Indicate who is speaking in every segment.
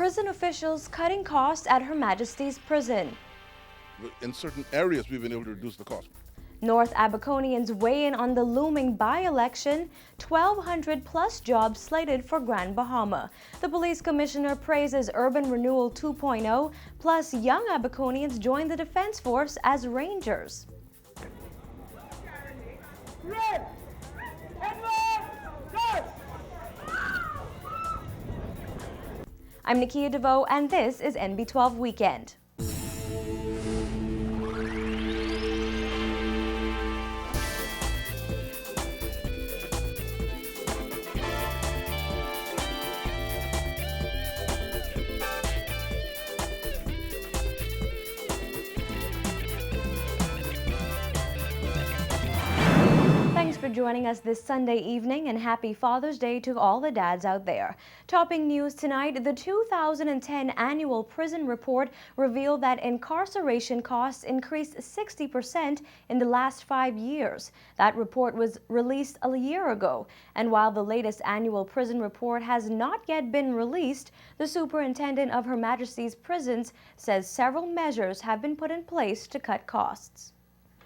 Speaker 1: Prison officials cutting costs at Her Majesty's Prison.
Speaker 2: In certain areas, we've been able to reduce the cost.
Speaker 1: North Abaconians weigh in on the looming by-election, 1,200 plus jobs slated for Grand Bahama. The police commissioner praises Urban Renewal 2.0, plus young Abaconians join the defense force as rangers. I'm Nikia DeVoe, and this is NB12 Weekend. Thanks for joining us this Sunday evening, and happy Father's Day to all the dads out there. Topping news tonight, the 2010 annual prison report revealed that incarceration costs increased 60% in the last 5 years. That report was released a year ago. And while the latest annual prison report has not yet been released, the superintendent of Her Majesty's Prisons says several measures have been put in place to cut costs.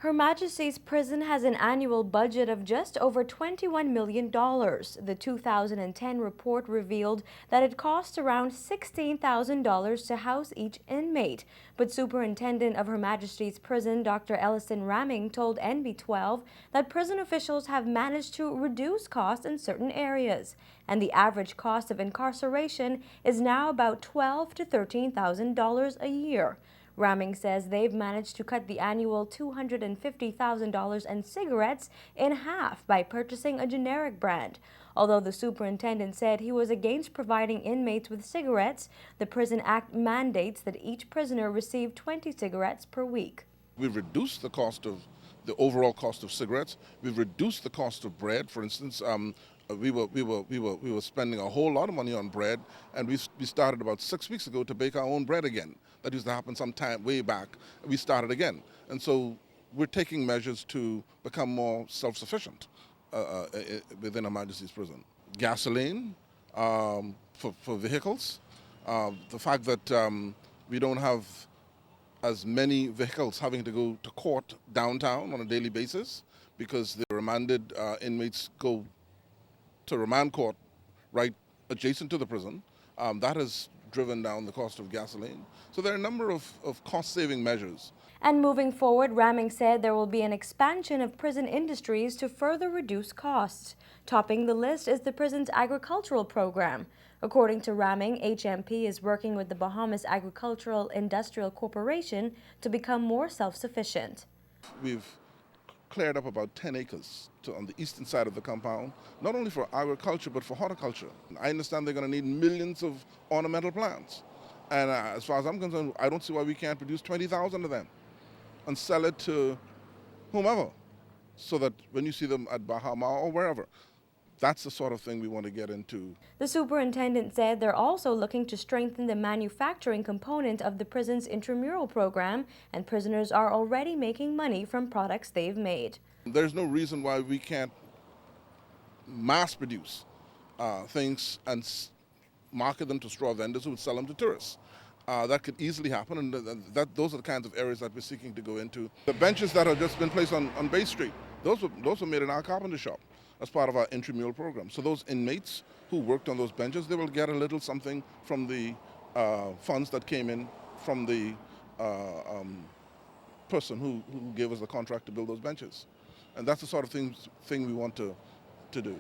Speaker 1: Her Majesty's Prison has an annual budget of just over $21 million. The 2010 report revealed that it costs around $16,000 to house each inmate. But Superintendent of Her Majesty's Prison, Dr. Ellison Ramming, told NB12 that prison officials have managed to reduce costs in certain areas, and the average cost of incarceration is now about $12,000 to $13,000 a year. Ramming says they've managed to cut the annual $250,000 in cigarettes in half by purchasing a generic brand. Although the superintendent said he was against providing inmates with cigarettes, the Prison Act mandates that each prisoner receive 20 cigarettes per week.
Speaker 2: We've reduced the cost of the overall cost of cigarettes. We've reduced the cost of bread. For instance, we were spending a whole lot of money on bread, and we started about 6 weeks ago to bake our own bread again. That used to happen some time way back. We started again, and so we're taking measures to become more self-sufficient within Her Majesty's Prison. Gasoline for vehicles, the fact that we don't have as many vehicles having to go to court downtown on a daily basis because the remanded inmates go to remand court right adjacent to the prison. That has driven down the cost of gasoline. So there are a number of cost-saving measures.
Speaker 1: And moving forward, Ramming said there will be an expansion of prison industries to further reduce costs. Topping the list is the prison's agricultural program. According to Ramming, HMP is working with the Bahamas Agricultural Industrial Corporation to become more self-sufficient.
Speaker 2: We've cleared up about 10 acres on the eastern side of the compound, not only for agriculture but for horticulture. I understand they're going to need millions of ornamental plants. And as far as I'm concerned, I don't see why we can't produce 20,000 of them and sell it to whomever, so that when you see them at Bahama or wherever, that's the sort of thing we want to get into.
Speaker 1: The superintendent said they're also looking to strengthen the manufacturing component of the prison's intramural program, and prisoners are already making money from products they've made.
Speaker 2: There's no reason why we can't mass produce things and market them to straw vendors who would sell them to tourists. That could easily happen, and those are the kinds of areas that we're seeking to go into. The benches that have just been placed on Bay Street, those were made in our carpenter shop as part of our intramural program. So those inmates who worked on those benches, they will get a little something from the funds that came in from the person who gave us the contract to build those benches. And that's the sort of thing we want to do.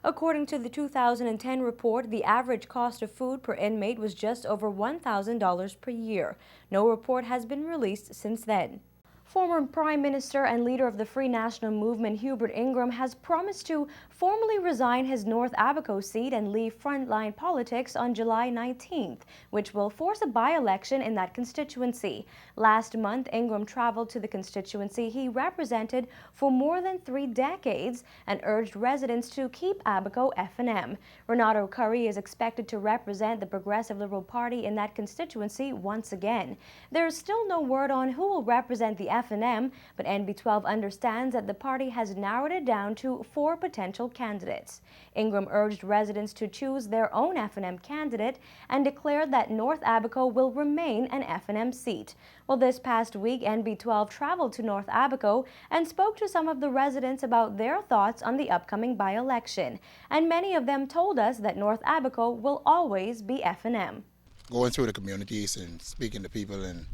Speaker 1: According to the 2010 report, the average cost of food per inmate was just over $1,000 per year. No report has been released since then. Former Prime Minister and leader of the Free National Movement, Hubert Ingram, has promised to formally resign his North Abaco seat and leave frontline politics on July 19th, which will force a by-election in that constituency. Last month, Ingram traveled to the constituency he represented for more than 3 decades and urged residents to keep Abaco F&M. Renato Curry is expected to represent the Progressive Liberal Party in that constituency once again. There is still no word on who will represent the F&M, but NB12 understands that the party has narrowed it down to 4 potential failed candidates. Ingram urged residents to choose their own F&M candidate and declared that North Abaco will remain an F&M seat. Well, this past week, NB12 traveled to North Abaco and spoke to some of the residents about their thoughts on the upcoming by-election. And many of them told us that North Abaco will always be F&M.
Speaker 3: Going through the communities and speaking to people, and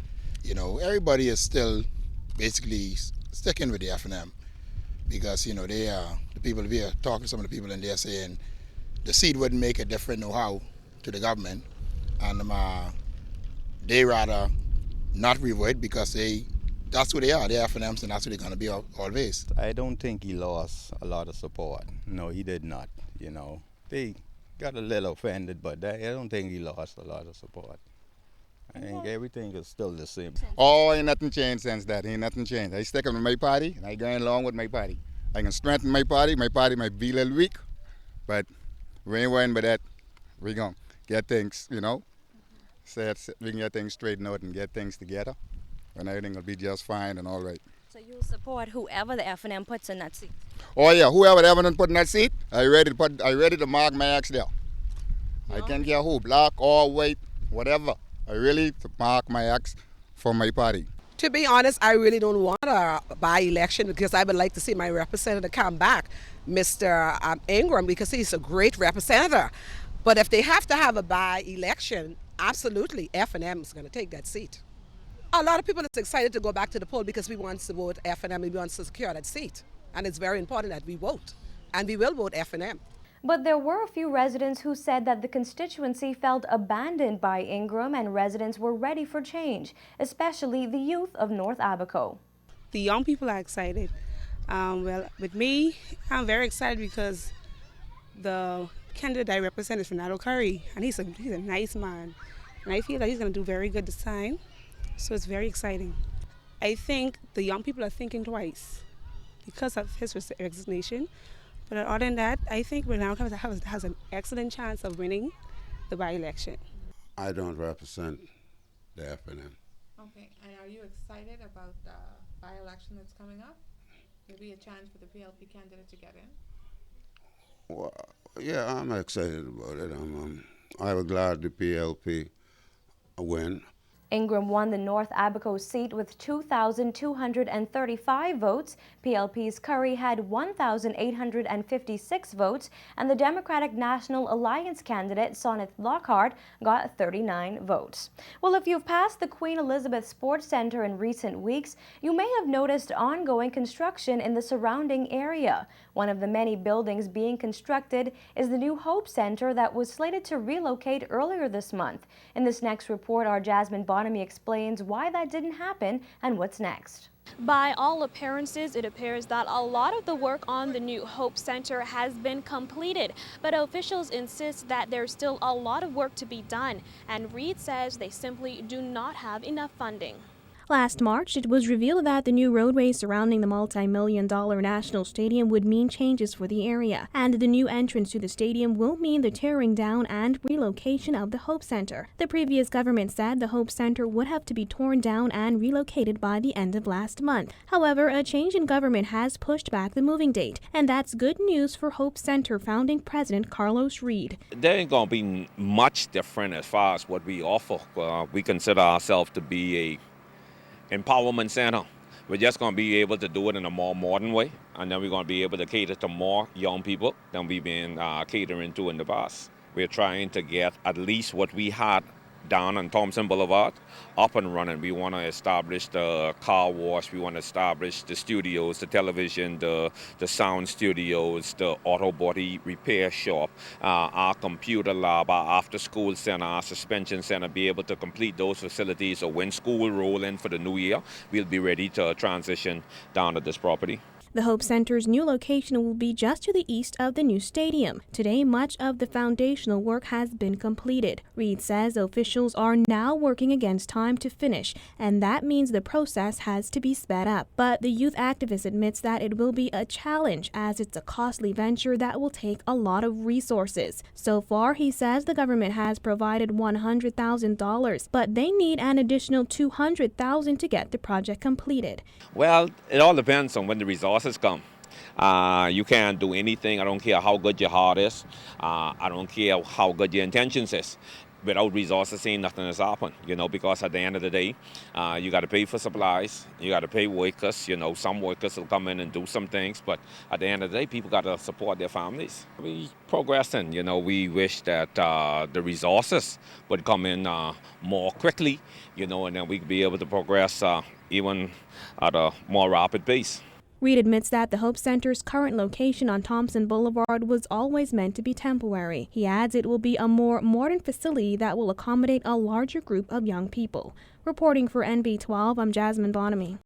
Speaker 3: everybody is still basically sticking with the F&M because they are the people. We are talking to some of the people and they're saying the seat wouldn't make a difference no how to the government, and they rather not revote because that's who they are. They're F&Ms and that's who they're going to be always.
Speaker 4: I don't think he lost a lot of support. No, he did not. They got a little offended, but I don't think he lost a lot of support. I think everything is still the same.
Speaker 3: Oh, ain't nothing changed since that. Ain't nothing changed. I stick with my party, and I going along with my party. I can strengthen my party. My party might be a little weak, but we ain't worrying about that. We gonna get things, we can get things straightened out and get things together, and everything will be just fine and all right.
Speaker 1: So you'll support whoever the F&M puts in that seat?
Speaker 3: Oh yeah, whoever the F&M put in that seat, I ready to mark my axe there. I can't care who, black or white, whatever. I really mark my axe for my party.
Speaker 5: To be honest, I really don't want a by-election because I would like to see my representative come back, Mr. Ingram, because he's a great representative. But if they have to have a by-election, absolutely, F&M is going to take that seat. A lot of people are excited to go back to the poll because we want to vote F&M and we want to secure that seat. And it's very important that we vote. And we will vote F&M.
Speaker 1: But there were a few residents who said that the constituency felt abandoned by Ingram and residents were ready for change, especially the youth of North Abaco.
Speaker 6: The young people are excited. Well, with me, I'm very excited because the candidate I represent is Fernando Curry, and he's a nice man. And I feel that he's going to do very good this time, so it's very exciting. I think the young people are thinking twice because of his resignation. But other than that, I think Fernando has an excellent chance of winning the by-election.
Speaker 7: I don't represent the F&M.
Speaker 8: Okay, and are you excited about the by-election that's coming up? Maybe a chance for the PLP candidate to get in?
Speaker 7: Well, yeah, I'm excited about it. I was glad the PLP win.
Speaker 1: Ingram won the North Abaco seat with 2,235 votes. PLP's Curry had 1,856 votes, and the Democratic National Alliance candidate, Soneth Lockhart, got 39 votes. Well, if you've passed the Queen Elizabeth Sports Center in recent weeks, you may have noticed ongoing construction in the surrounding area. One of the many buildings being constructed is the new Hope Center that was slated to relocate earlier this month. In this next report, our Jasmine Bonamy explains why that didn't happen and what's next.
Speaker 9: By all appearances, it appears that a lot of the work on the new Hope Center has been completed, but officials insist that there's still a lot of work to be done, and Reed says they simply do not have enough funding.
Speaker 10: Last March, it was revealed that the new roadway surrounding the multi-million-dollar National Stadium would mean changes for the area, and the new entrance to the stadium will mean the tearing down and relocation of the Hope Center. The previous government said the Hope Center would have to be torn down and relocated by the end of last month. However, a change in government has pushed back the moving date, and that's good news for Hope Center founding president Carlos Reed.
Speaker 11: There ain't going to be much different as far as what we offer. We consider ourselves to be a empowerment center. We're just going to be able to do it in a more modern way, and then we're going to be able to cater to more young people than we've been catering to in the past. We're trying to get at least what we had down on Thompson Boulevard up and running. We want to establish the car wash, we want to establish the studios, the television, the sound studios, the auto body repair shop, our computer lab, our after school center, our suspension center, be able to complete those facilities. So when school roll in for the new year, we'll be ready to transition down to this property.
Speaker 10: The Hope Center's new location will be just to the east of the new stadium. Today, much of the foundational work has been completed. Reed says officials are now working against time to finish, and that means the process has to be sped up. But the youth activist admits that it will be a challenge as it's a costly venture that will take a lot of resources. So far, he says the government has provided $100,000, but they need an additional $200,000 to get the project completed.
Speaker 11: Well, it all depends on when the resources come. You can't do anything. I don't care how good your heart is. I don't care how good your intentions is. Without resources, ain't nothing that's happened, because at the end of the day, you got to pay for supplies, you got to pay workers, some workers will come in and do some things, but at the end of the day, people got to support their families. We progressing, we wish that the resources would come in more quickly, and then we could be able to progress even at a more rapid pace.
Speaker 10: Reed admits that the Hope Center's current location on Thompson Boulevard was always meant to be temporary. He adds it will be a more modern facility that will accommodate a larger group of young people. Reporting for NB12, I'm Jasmine Bonamy.